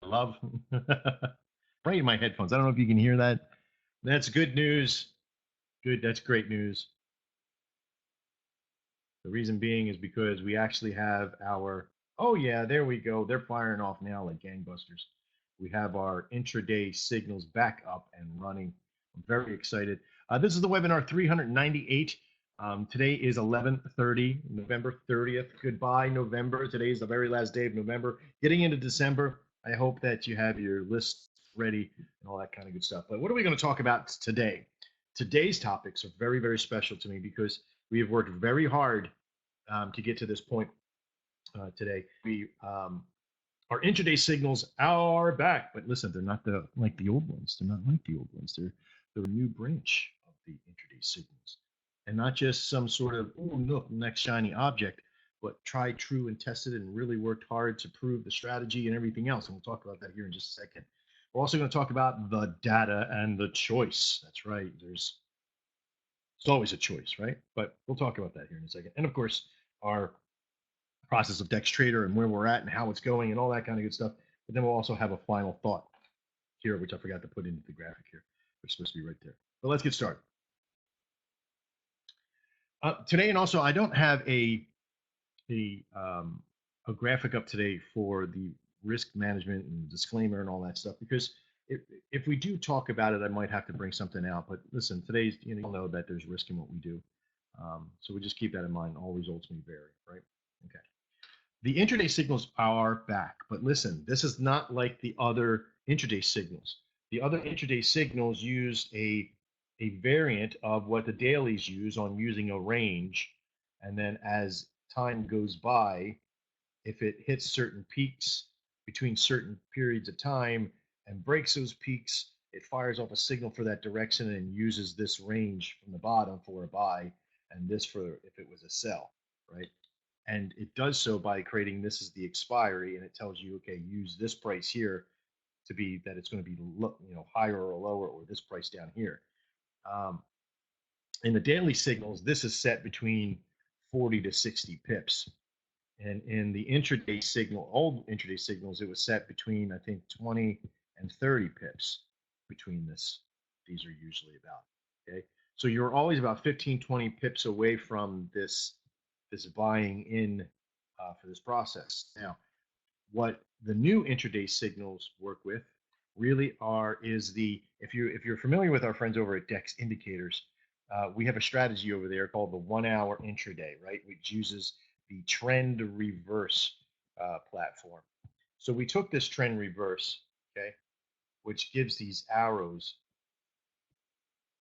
love. Right in my headphones. I don't know if you can hear that. That's good news. Good. That's great news. The reason being is because we actually have our, oh yeah, there we go. They're firing off now like gangbusters. We have our intraday signals back up and running. I'm very excited. This is the webinar 398. Today is 11:30, November 30th. Goodbye, November. Today is the very last day of November. Getting into December. I hope that you have your list ready and all that kind of good stuff. But what are we going to talk about today? Today's topics are very, very special to me because we have worked very hard to get to this point today. Our intraday signals are back, but listen, they're not like the old ones. They're not like the old ones. They're a new branch of the intraday signals, and not just some sort of look next shiny object, but tried, true, and tested, and really worked hard to prove the strategy and everything else. And we'll talk about that here in just a second. We're also going to talk about the data and the choice. That's right. It's always a choice, right? But we'll talk about that here in a second. And of course, our process of Dex Trader and where we're at and how it's going and all that kind of good stuff. But then we'll also have a final thought here, which I forgot to put into the graphic here, which is supposed to be right there. But let's get started. Today, and also I don't have a graphic up today for the risk management and disclaimer and all that stuff, because if we do talk about it, I might have to bring something out. But listen, today's, you'll know that there's risk in what we do. So we just keep that in mind. All results may vary, right? Okay. The intraday signals are back, but listen, this is not like the other intraday signals. The other intraday signals use a variant of what the dailies use on using a range. And then as time goes by, if it hits certain peaks between certain periods of time and breaks those peaks, it fires off a signal for that direction and uses this range from the bottom for a buy and this for if it was a sell, right? And it does so by creating this is the expiry, and it tells you, okay, use this price here to be that it's going to be higher or lower, or this price down here. In the daily signals, this is set between 40 to 60 pips. And in the intraday signal, old intraday signals, it was set between, I think, 20 and 30 pips between this. These are usually about, okay? So you're always about 15, 20 pips away from this buying in for this process. Now, what the new intraday signals work with really is if you're familiar with our friends over at Dex Indicators, we have a strategy over there called the 1 hour intraday, right? Which uses the trend reverse platform. So we took this trend reverse, okay, which gives these arrows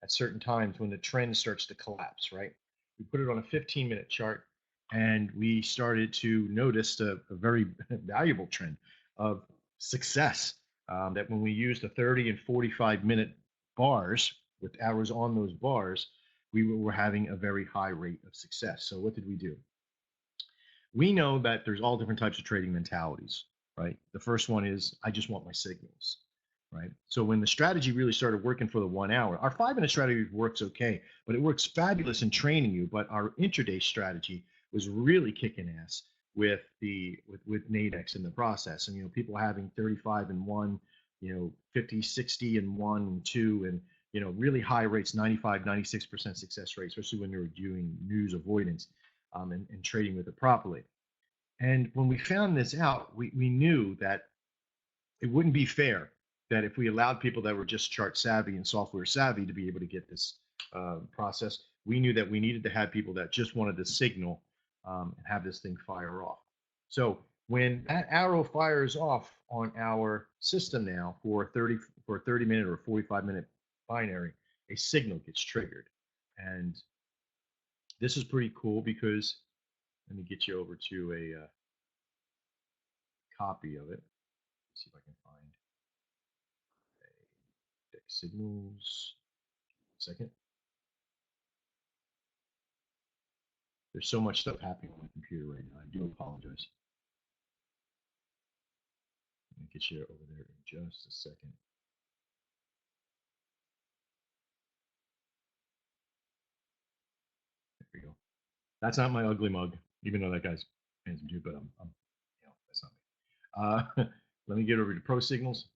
at certain times when the trend starts to collapse, right? We put it on a 15-minute chart, and we started to notice a very valuable trend of success. That when we used the 30 and 45-minute bars with arrows on those bars, we were having a very high rate of success. So what did we do? We know that there's all different types of trading mentalities, right? The first one is I just want my signals, right? So when the strategy really started working for the 1 hour, our 5-minute strategy works okay, but it works fabulous in training you. But our intraday strategy was really kicking ass with Nadex in the process. And people having 35 and 1, 50, 60 and 1 and 2, and really high rates, 95, 96% success rate, especially when you're doing news avoidance and trading with it properly. And when we found this out, we knew that it wouldn't be fair that if we allowed people that were just chart savvy and software savvy to be able to get this process, we knew that we needed to have people that just wanted to signal and have this thing fire off. So when that arrow fires off on our system now for a 30-minute or 45-minute binary, a signal gets triggered. And this is pretty cool because let me get you over to a copy of it. Let's see if I can find a Dex signals. Second. There's so much stuff happening on my computer right now. I do apologize. Let me get you over there in just a second. There we go. That's not my ugly mug, even though that guy's handsome too, but I'm that's not me. Let me get over to Pro Signals.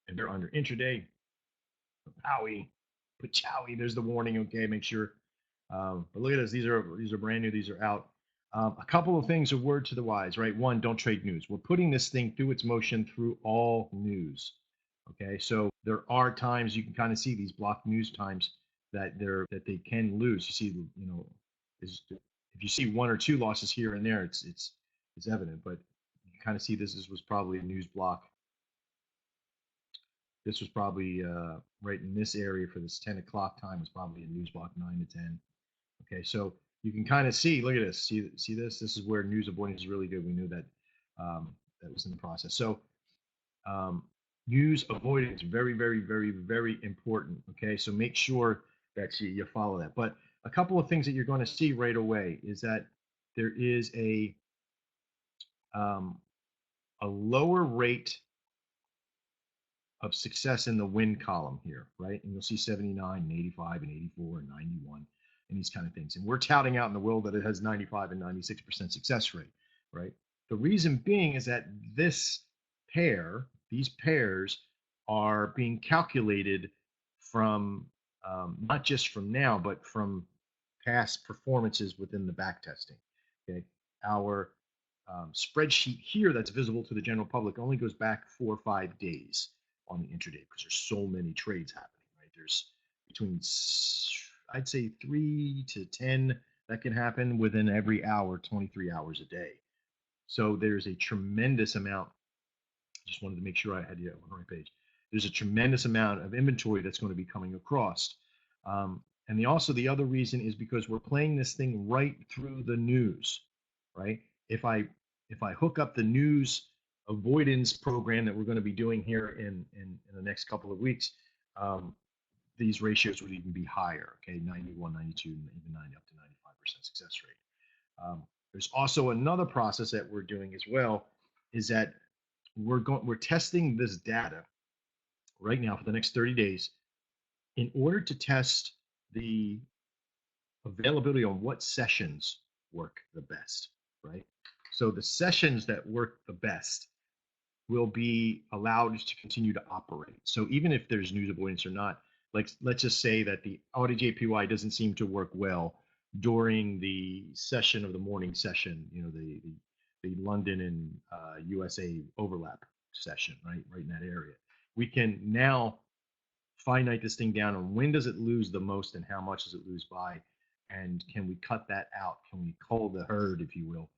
And they're under intraday. Powie, Pachowie. There's the warning. Okay, make sure. But look at this. These are brand new. These are out. A couple of things. A word to the wise, right? One, don't trade news. We're putting this thing through its motion through all news. Okay, so there are times you can kind of see these blocked news times that they can lose. You see, if you see one or two losses here and there, it's evident. But you kind of see this was probably a news block. This was probably right in this area for this 10 o'clock time was probably a news block 9 to 10. Okay, so you can kind of see, look at this, see this? This is where news avoidance is really good. We knew that that was in the process. So news avoidance, very, very, very, very important. Okay, so make sure that you follow that. But a couple of things that you're going to see right away is that there is a lower rate of success in the win column here, right? And you'll see 79 and 85 and 84 and 91 and these kind of things. And we're touting out in the world that it has 95 and 96% success rate, right? The reason being is that these pairs are being calculated from not just from now, but from past performances within the back testing. Okay, our spreadsheet here that's visible to the general public only goes back 4 or 5 days on the intraday because there's so many trades happening, right? There's between, I'd say, 3 to 10 that can happen within every hour, 23 hours a day. So there's a tremendous amount. Just wanted to make sure I had you on the right page. There's a tremendous amount of inventory that's going to be coming across. And the other reason is because we're playing this thing right through the news, right? If I hook up the news avoidance program that we're going to be doing here in the next couple of weeks, these ratios would even be higher, okay, 91, 92, and even 90 up to 95% success rate. There's also another process that we're doing as well, is that we're testing this data right now for the next 30 days in order to test the availability on what sessions work the best, right? So the sessions that work the best will be allowed to continue to operate. So even if there's news avoidance or not, like let's just say that the Audi JPY doesn't seem to work well during the session of the morning session, the London and USA overlap session, right in that area. We can now finite this thing down on when does it lose the most and how much does it lose by, and can we cut that out? Can we cull the herd, if you will,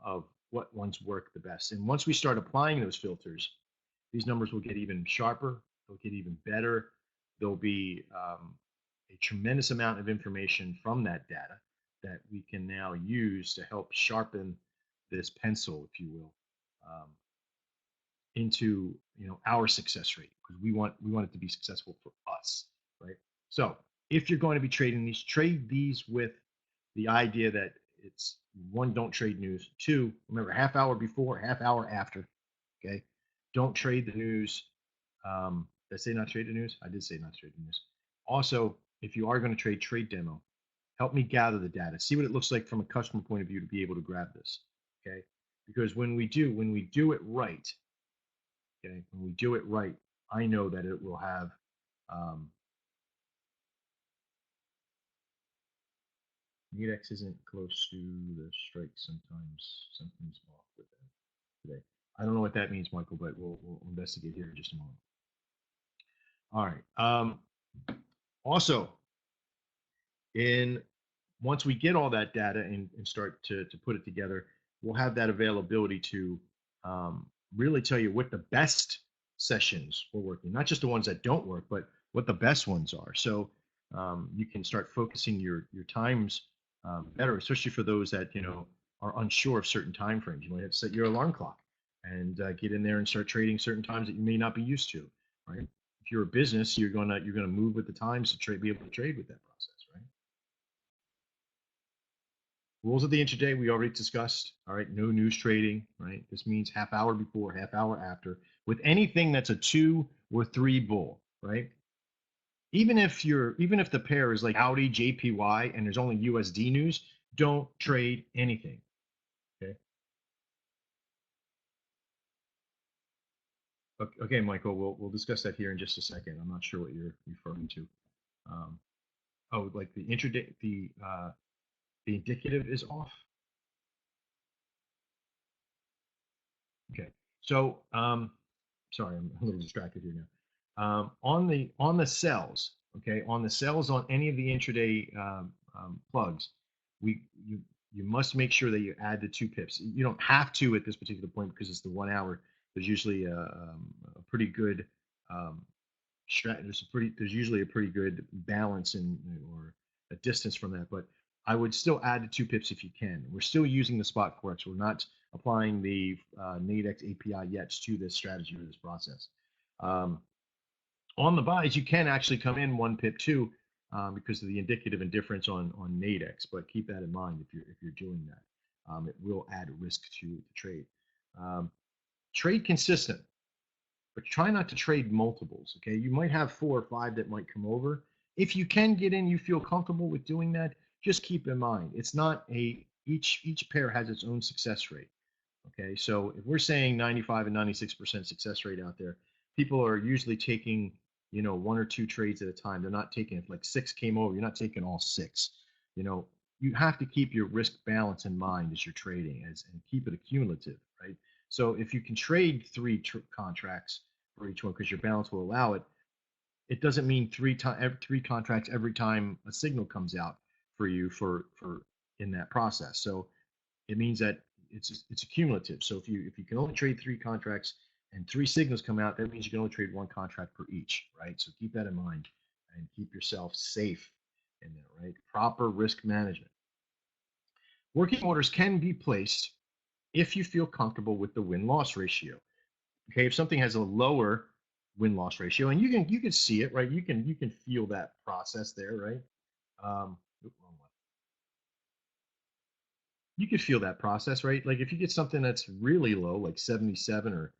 of what ones work the best? And once we start applying those filters, these numbers will get even sharper. They'll get even better. There'll be a tremendous amount of information from that data that we can now use to help sharpen this pencil, if you will, into our success rate, because we want it to be successful for us, right? So if you're going to be trading these, trade these with the idea that it's one, don't trade news. Two, remember, half hour before, half hour after. Okay, don't trade the news. Did I say not trade the news? I did say not trade the news. Also, if you are going to trade demo. Help me gather the data. See what it looks like from a customer point of view to be able to grab this. Okay, because when we do it right, okay, when we do it right, I know that it will have Nedex isn't close to the strike. Something's off with that today. I don't know what that means, Michael, but we'll investigate here in just a moment. All right. Also, once we get all that data and start to put it together, we'll have that availability to really tell you what the best sessions were working, not just the ones that don't work, but what the best ones are. So you can start focusing your times better, especially for those that are unsure of certain time frames. You might have to set your alarm clock and get in there and start trading certain times that you may not be used to, right? If you're a business, you're gonna move with the times to be able to trade with that process, right? Rules of the intraday we already discussed. All right, no news trading, right? This means half hour before, half hour after, with anything that's a 2 or 3 bull, right? Even if the pair is like Audi, JPY, and there's only USD news, don't trade anything. Okay. Okay, Michael, we'll discuss that here in just a second. I'm not sure what you're referring to. Um, oh, like the intraday, the indicative is off. Okay. So, sorry, I'm a little distracted here now. On the cells, okay, on the cells on any of the intraday plugs, we you must make sure that you add the 2 pips. You don't have to at this particular point because it's the 1 hour. There's usually a pretty good um, there's usually a pretty good balance in or a distance from that. But I would still add the 2 pips if you can. We're still using the spot corrects. We're not applying the Nadex API yet to this strategy or this process. Um, on the buys, you can actually come in 1 pip too, because of the indicative and difference on Nadex. But keep that in mind if you're doing that. It will add risk to the trade. Um, Trade consistent, but try not to trade multiples. Okay, you might have 4 or 5 that might come over. If you can get in, you feel comfortable with doing that. Just keep in mind, it's not a each pair has its own success rate. Okay, so if we're saying 95 and 96% success rate out there, people are usually taking 1 or 2 trades at a time. They're not taking, if like 6 came over, you're not taking all 6. You know, you have to keep your risk balance in mind as you're trading and keep it accumulative, right? So if you can trade 3 contracts for each one because your balance will allow it, it doesn't mean 3 contracts every time a signal comes out for you for in that process. So it means that it's accumulative. So if you can only trade 3 contracts and 3 signals come out, that means you can only trade 1 contract per each, right? So keep that in mind and keep yourself safe in there, right? Proper risk management. Working orders can be placed if you feel comfortable with the win-loss ratio. Okay, if something has a lower win-loss ratio, and you can see it, right? You can feel that process there, right? Wrong one. You could feel that process, right? Like if you get something that's really low, like 77 or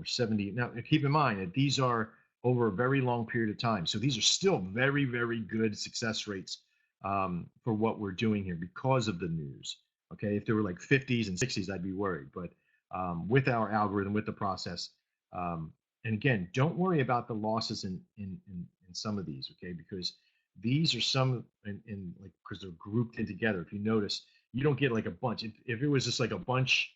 70. Now, keep in mind that these are over a very long period of time, so these are still very, very good success rates for what we're doing here because of the news. Okay, if there were like 50s and 60s, I'd be worried. But with our algorithm, with the process, and again, don't worry about the losses in some of these, okay? Because these are some in like because they're grouped in together. If you notice, you don't get like a bunch. If it was just like a bunch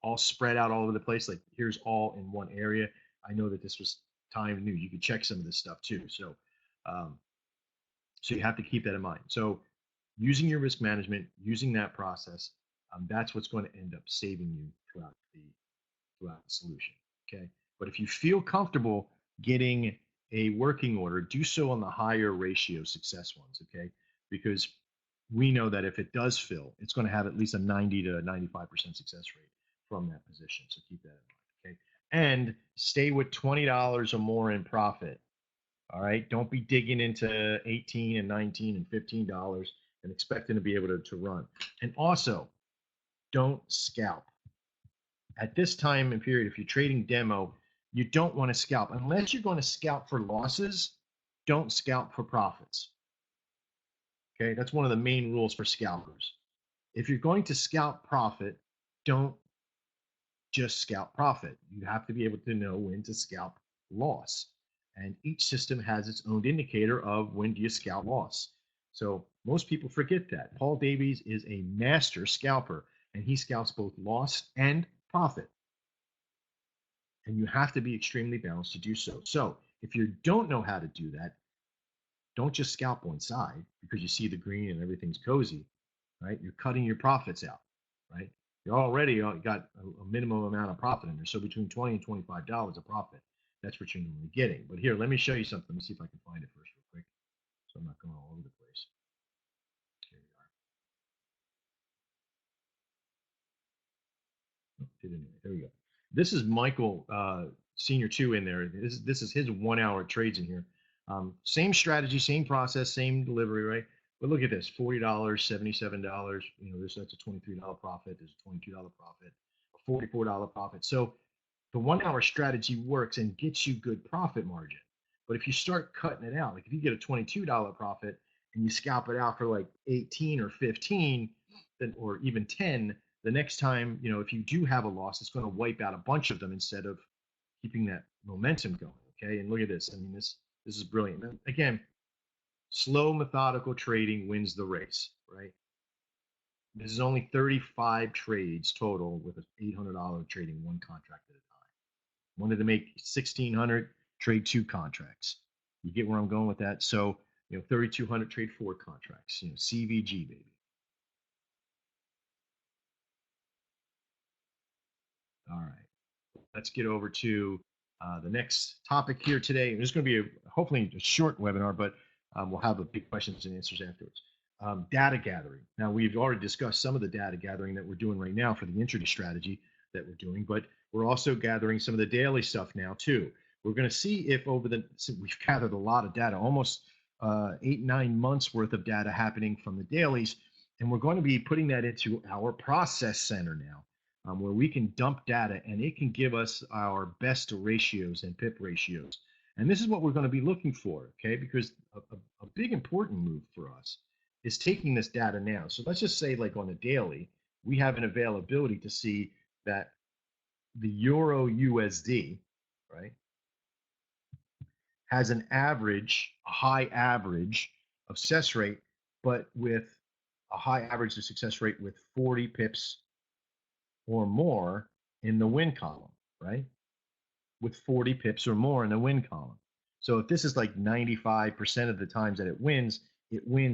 all spread out all over the place, like here's all in one area, I know that this was time new. You could check some of this stuff too. Um, so you have to keep that in mind. So using your risk management, using that process, that's what's going to end up saving you throughout the solution. Okay. But if you feel comfortable getting a working order, do so on the higher ratio success ones. Okay. Because we know that if it does fill, it's going to have at least a 90 to 95% success rate from that position. So keep that in mind. Okay. And stay with $20 or more in profit. All right. Don't be digging into 18 and 19 and $15 and expecting to be able to run. And also, don't scalp at this time and period. If you're trading demo, you don't want to scalp unless you're going to scalp for losses. Don't scalp for profits. Okay, that's one of the main rules for scalpers. If you're going to scalp profit, don't just scalp profit. You have to be able to know when to scalp loss. And each system has its own indicator of when do you scalp loss. So most people forget that. Paul Davies is a master scalper, and he scalps both loss and profit. And you have to be extremely balanced to do so. So if you don't know how to do that, don't just scalp one side because you see the green and everything's cozy, right? You're cutting your profits out, right? You already got a minimum amount of profit in there. So between $20 and $25 of profit, that's what you're normally getting. But here, let me show you something. Let me see if I can find it first real quick. So I'm not going all over the place. Here we are. Oh, did anyway. There we go. This is Michael Senior 2 in there. This is his 1 hour trades in here. Same strategy, same process, same delivery, right? But look at this: $40, $77. That's a $23 profit. There's a $22 profit, a $44 profit. So the 1 hour strategy works and gets you good profit margin. But if you start cutting it out, like if you get a $22 profit and you scalp it out for like 18 or 15, then, or even 10, the next time, if you do have a loss, it's going to wipe out a bunch of them instead of keeping that momentum going. Okay. And look at this. I mean, this is brilliant. And again, slow, methodical trading wins the race, right? This is only 35 trades total with an $800 trading one contract at a time. Wanted to make 1,600, trade two contracts. You get where I'm going with that? So, 3,200, trade four contracts, CVG, baby. All right. Let's get over to the next topic here today. It's going to be hopefully a short webinar, but we'll have a big questions and answers afterwards. Data gathering. Now, we've already discussed some of the data gathering that we're doing right now for the intraday strategy that we're doing, but we're also gathering some of the daily stuff now too. We're going to see if we've gathered a lot of data, almost 8-9 months worth of data happening from the dailies, and we're going to be putting that into our process center now, where we can dump data and it can give us our best ratios and PIP ratios. And this is what we're going to be looking for, okay? Because a big important move for us is taking this data now. So let's just say, like on a daily, we have an availability to see that the Euro USD, right, has an average, a high average of success rate, but with a high average of success rate with 40 pips or more in the win column, right? With 40 pips or more in the win column. So if this is like 95% of the times that it wins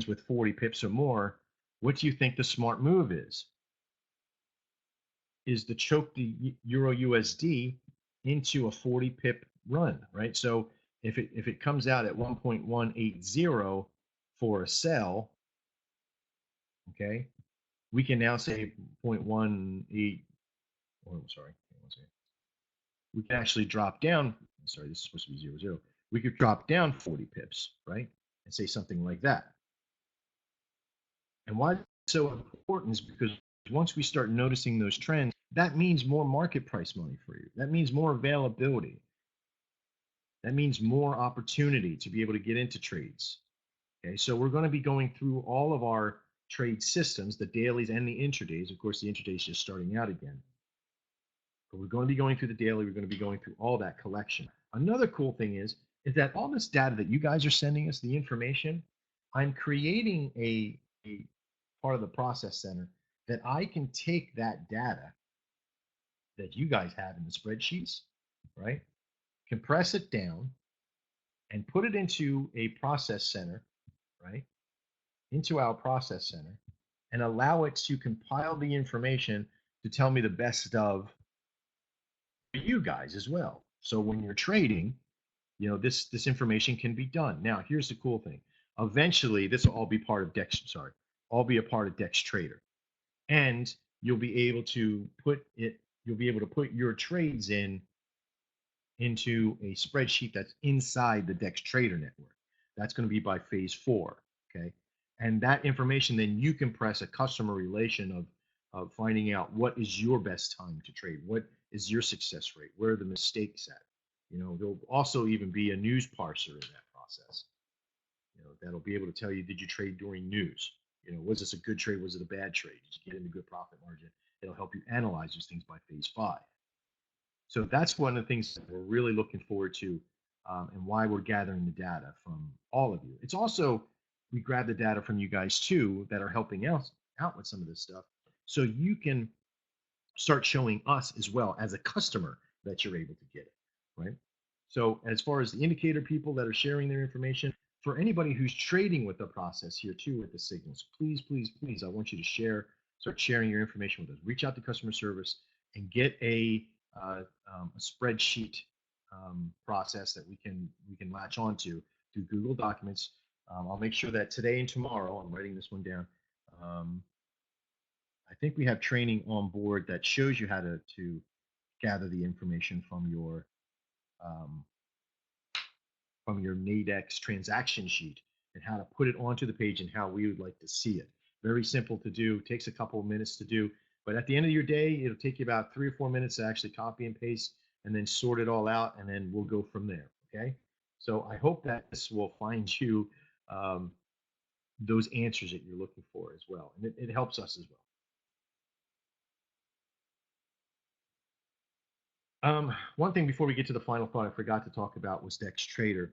with 40 pips or more, what do you think the smart move is? Is to choke the Euro USD into a 40 pip run, right? So if it comes out at 1.180 for a sell, okay, we can now say 0.18, or I'm sorry, we can actually drop down. Sorry, this is supposed to be 0.0. We could drop down 40 pips, right? And say something like that. And why it's so important is because once we start noticing those trends, that means more market price money for you. That means more availability. That means more opportunity to be able to get into trades. Okay, so we're going to be going through all of our trade systems, the dailies and the intradays. Of course, the intraday is just starting out again. But we're going to be going through the daily. We're going to be going through all that collection. Another cool thing is that all this data that you guys are sending us, the information, I'm creating a part of the process center that I can take that data that you guys have in the spreadsheets, right? Compress it down and put it into a process center, right? Into our process center and allow it to compile the information to tell me the best of you guys as well. So when you're trading, this information can be done. Now, here's the cool thing. Eventually, this will all be part of Dex. Sorry, all be a part of Dex Trader, and you'll be able to put it. You'll be able to put your trades into a spreadsheet that's inside the Dex Trader network. That's going to be by phase 4. Okay, and that information then you can press a customer relation of finding out what is your best time to trade, what is your success rate, where are the mistakes at. There'll also even be a news parser in that process. That'll be able to tell you, did you trade during news? Was this a good trade? Was it a bad trade? Did you get into good profit margin? It'll help you analyze those things by phase 5. So that's one of the things that we're really looking forward to, and why we're gathering the data from all of you. It's also, we grab the data from you guys too that are helping us out with some of this stuff. So you can start showing us as well as a customer that you're able to get it, right? So as far as the indicator people that are sharing their information, for anybody who's trading with the process here too with the signals, please, please, please, I want you to start sharing your information with us. Reach out to customer service and get a spreadsheet process that we can latch onto through Google Documents. I'll make sure that today and tomorrow, I'm writing this one down. I think we have training on board that shows you how to gather the information from your Nadex transaction sheet and how to put it onto the page and how we would like to see it. Very simple to do, takes a couple of minutes to do, but at the end of your day, it'll take you about 3 or 4 minutes to actually copy and paste and then sort it all out, and then we'll go from there, okay? So I hope that this will find you those answers that you're looking for as well, and it helps us as well. One thing before we get to the final thought I forgot to talk about was Dex Trader.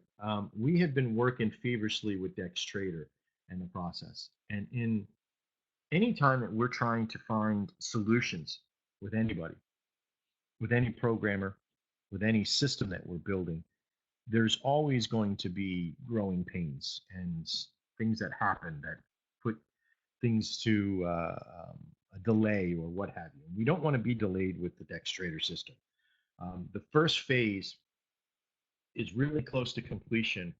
We have been working feverishly with Dex Trader and the process. And in any time that we're trying to find solutions with anybody, with any programmer, with any system that we're building, there's always going to be growing pains and things that happen that put things to a delay or what have you. We don't want to be delayed with the Dex Trader system. The first phase is really close to completion,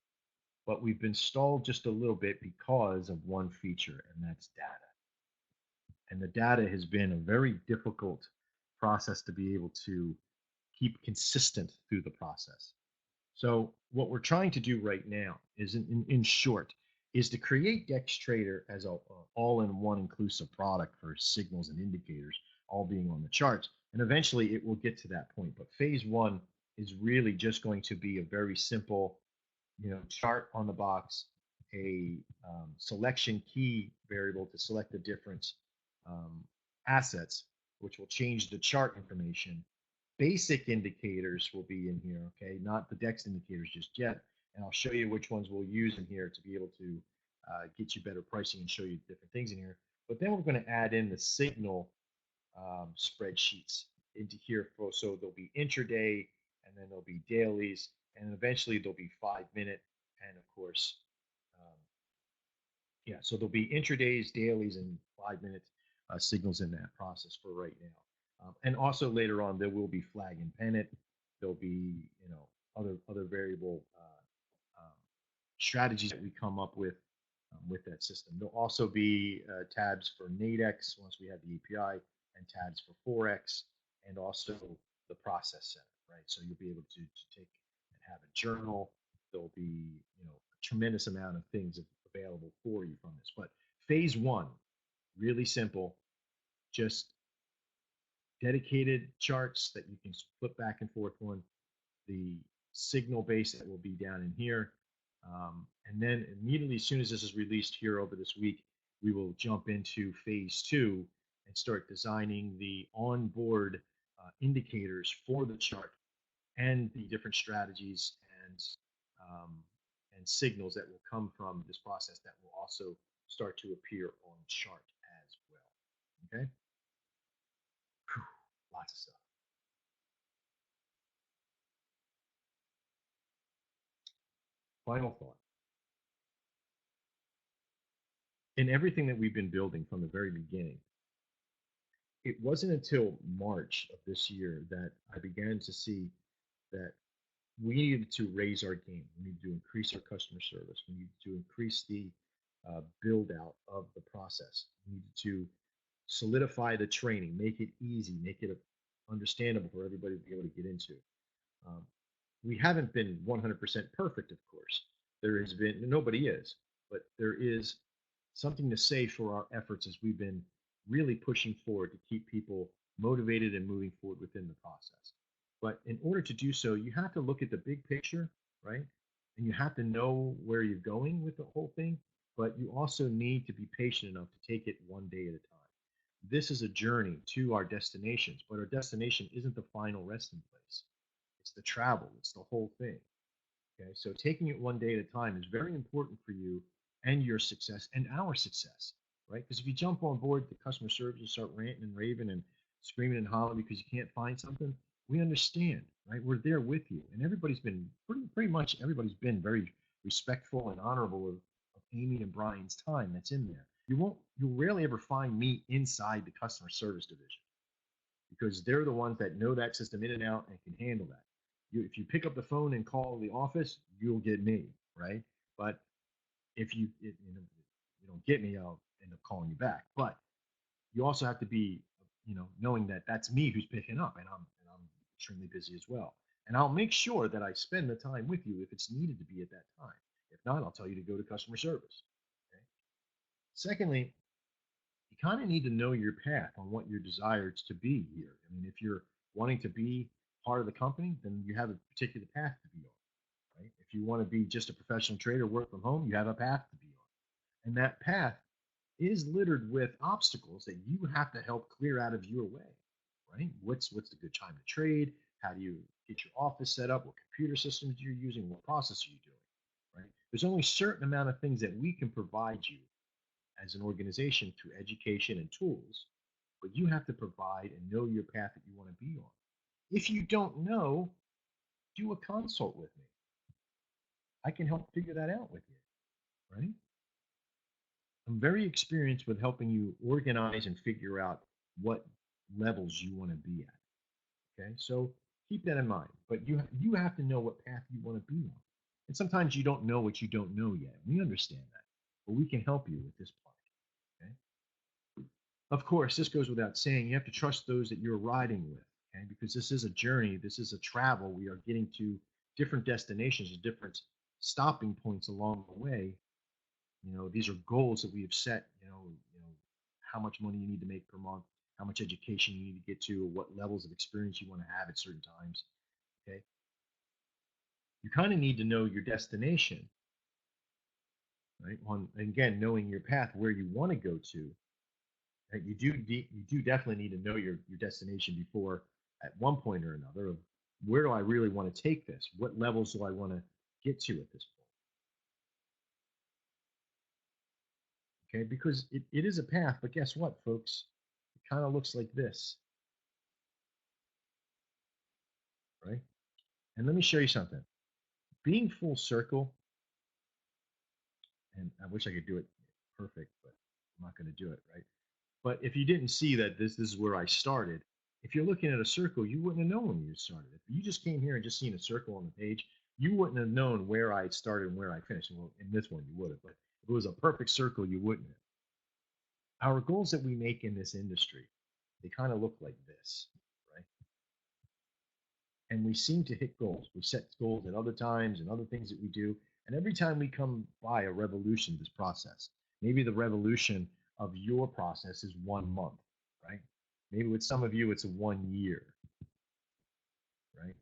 but we've been stalled just a little bit because of one feature, and that's data. And the data has been a very difficult process to be able to keep consistent through the process. So what we're trying to do right now is, in short, is to create DexTrader as a all-in-one inclusive product for signals and indicators, all being on the charts. And eventually it will get to that point. But phase one is really just going to be a very simple, chart on the box, a selection key variable to select the different um, assets, which will change the chart information. Basic indicators will be in here, okay, not the DEX indicators just yet. And I'll show you which ones we'll use in here to be able to get you better pricing and show you different things in here. But then we're going to add in the signal spreadsheets into here. So there'll be intraday, and then there'll be dailies, and eventually there'll be 5 minute, and of course, um, yeah. So there'll be intradays, dailies, and 5 minute signals in that process for right now. And also later on, there will be flag and pennant. There'll be other variable strategies that we come up with that system. There'll also be tabs for Nadex once we have the API, and tabs for Forex, and also the process center, right? So you'll be able to take and have a journal. There'll be a tremendous amount of things available for you from this. But phase one, really simple, just dedicated charts that you can flip back and forth on, the signal base that will be down in here. And then immediately, as soon as this is released here over this week, we will jump into phase two and start designing the onboard indicators for the chart and the different strategies um, and signals that will come from this process that will also start to appear on chart as well. Okay, Whew, lots of stuff. Final thought. In everything that we've been building from the very beginning, it wasn't until March of this year that I began to see that we needed to raise our game. We needed to increase our customer service. We needed to increase the build out of the process. We needed to solidify the training, make it easy, make it understandable for everybody to be able to get into. Um, we haven't been 100% perfect, of course. There has been, nobody is, but there is something to say for our efforts as we've been really pushing forward to keep people motivated and moving forward within the process. But in order to do so, you have to look at the big picture, right? And you have to know where you're going with the whole thing, but you also need to be patient enough to take it one day at a time. This is a journey to our destinations, but our destination isn't the final resting place. It's the travel, it's the whole thing. Okay, so taking it one day at a time is very important for you and your success and our success, right? Because if you jump on board the customer service and start ranting and raving and screaming and hollering because you can't find something, we understand, right? We're there with you, and everybody's been pretty much everybody's been very respectful and honorable of Amy and Brian's time that's in there. You'll rarely ever find me inside the customer service division because they're the ones that know that system in and out and can handle that. If you pick up the phone and call the office, you'll get me, right? But if you don't get me, I'll end up calling you back. But you also have to be, knowing that that's me who's picking up, and I'm extremely busy as well. And I'll make sure that I spend the time with you if it's needed to be at that time. If not, I'll tell you to go to customer service. Okay? Secondly, you kind of need to know your path on what your desires to be here. I mean, if you're wanting to be part of the company, then you have a particular path to be on, right? If you want to be just a professional trader, work from home, you have a path to be on. And that path is littered with obstacles that you have to help clear out of your way, right? What's the good time to trade? How do you get your office set up? What computer systems you're using? What process are you doing? Right? There's only a certain amount of things that we can provide you as an organization through education and tools, but you have to provide and know your path that you want to be on. If you don't know, do a consult with me. I can help figure that out with you, right? I'm very experienced with helping you organize and figure out what levels you want to be at. Okay, so keep that in mind. But you have to know what path you want to be on. And sometimes you don't know what you don't know yet. We understand that, but we can help you with this part. Okay. Of course, this goes without saying. You have to trust those that you're riding with. Okay, because this is a journey. This is a travel. We are getting to different destinations, different stopping points along the way. These are goals that we have set. How much money you need to make per month, how much education you need to get to, or what levels of experience you want to have at certain times. Okay, you kind of need to know your destination, right? On again, knowing your path, where you want to go to. Right? You do definitely need to know your destination before, at one point or another, of where do I really want to take this? What levels do I want to get to at this point? Okay, because it is a path, but guess what, folks? It kind of looks like this, right? And let me show you something. Being full circle, and I wish I could do it perfect, but I'm not going to do it, right? But if you didn't see that this is where I started, if you're looking at a circle, you wouldn't have known when you started. If you just came here and just seen a circle on the page, you wouldn't have known where I started and where I finished. Well, in this one, you would have, but if it was a perfect circle, you wouldn't have. Our goals that we make in this industry, they kind of look like this, right? And we seem to hit goals. We set goals at other times and other things that we do. And every time we come by a revolution, this process, maybe the revolution of your process is 1 month, right? Maybe with some of you, it's a 1 year, right?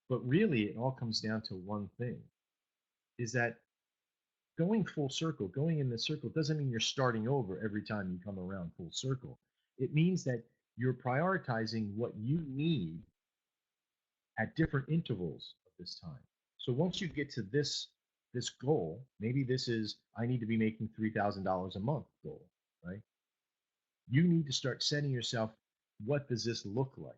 But really, it all comes down to one thing, is that going full circle, going in the circle, doesn't mean you're starting over every time you come around full circle. It means that you're prioritizing what you need at different intervals of this time. So once you get to this goal, maybe this is I need to be making $3,000 a month goal, right? You need to start setting yourself, what does this look like?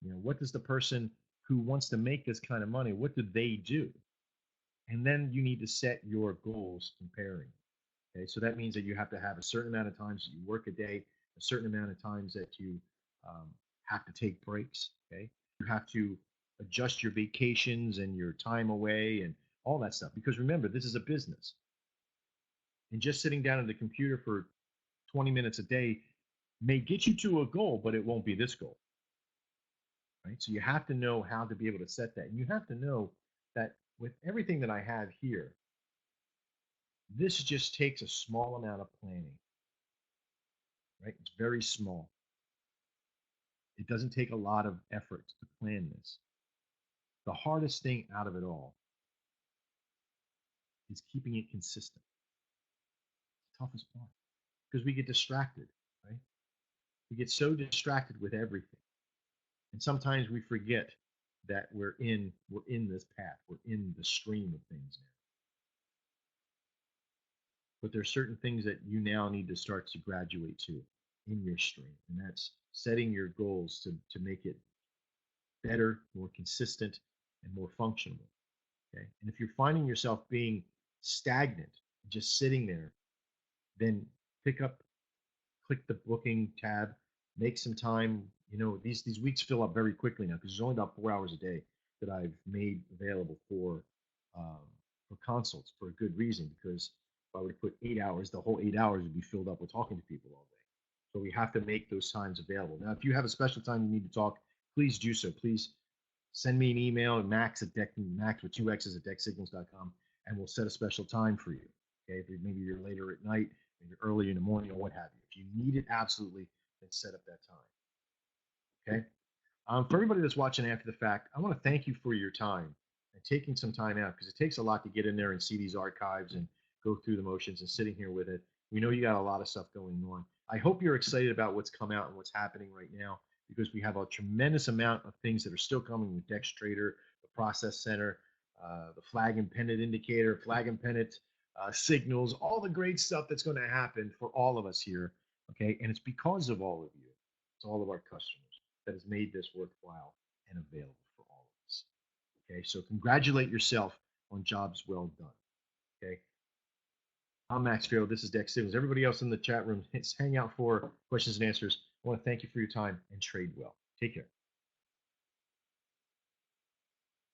What does the person who wants to make this kind of money, what do they do? And then you need to set your goals comparing. Okay, so that means that you have to have a certain amount of times that you work a day, a certain amount of times that you have to take breaks. Okay, you have to adjust your vacations and your time away and all that stuff. Because remember, this is a business, and just sitting down at the computer for 20 minutes a day may get you to a goal, but it won't be this goal. Right? So you have to know how to be able to set that, and you have to know that with everything that I have here, this just takes a small amount of planning. Right? It's very small. It doesn't take a lot of effort to plan this. The hardest thing out of it all is keeping it consistent. It's the toughest part because we get distracted, right? We get so distracted with everything. And sometimes we forget that we're in this path. We're in the stream of things now. But there's certain things that you now need to start to graduate to in your stream. And that's setting your goals to make it better, more consistent, and more functional. Okay. And if you're finding yourself being stagnant, just sitting there, then pick up, click the booking tab, make some time. These weeks fill up very quickly now because there's only about 4 hours a day that I've made available for consults for a good reason. Because if I were to put 8 hours, the whole 8 hours would be filled up with talking to people all day. So we have to make those times available. Now, if you have a special time you need to talk, please do so. Please send me an email at max with 2x's at dexignals.com, and we'll set a special time for you. Okay, if maybe you're later at night, maybe early in the morning, or what have you. If you need it absolutely, then set up that time. Okay. For everybody that's watching after the fact, I want to thank you for your time and taking some time out, because it takes a lot to get in there and see these archives and go through the motions and sitting here with it. We know you got a lot of stuff going on. I hope you're excited about what's come out and what's happening right now, because we have a tremendous amount of things that are still coming with Dextrader, the Process Center, the flag and pennant indicator, flag and pennant signals, all the great stuff that's going to happen for all of us here. Okay. And it's because of all of you, it's all of our customers that has made this worthwhile and available for all of us. Okay. So congratulate yourself on jobs well done. Okay. I'm Max Farrell. This is Dex Signals. Everybody else in the chat room, hang out for questions and answers. I want to thank you for your time and trade well. Take care.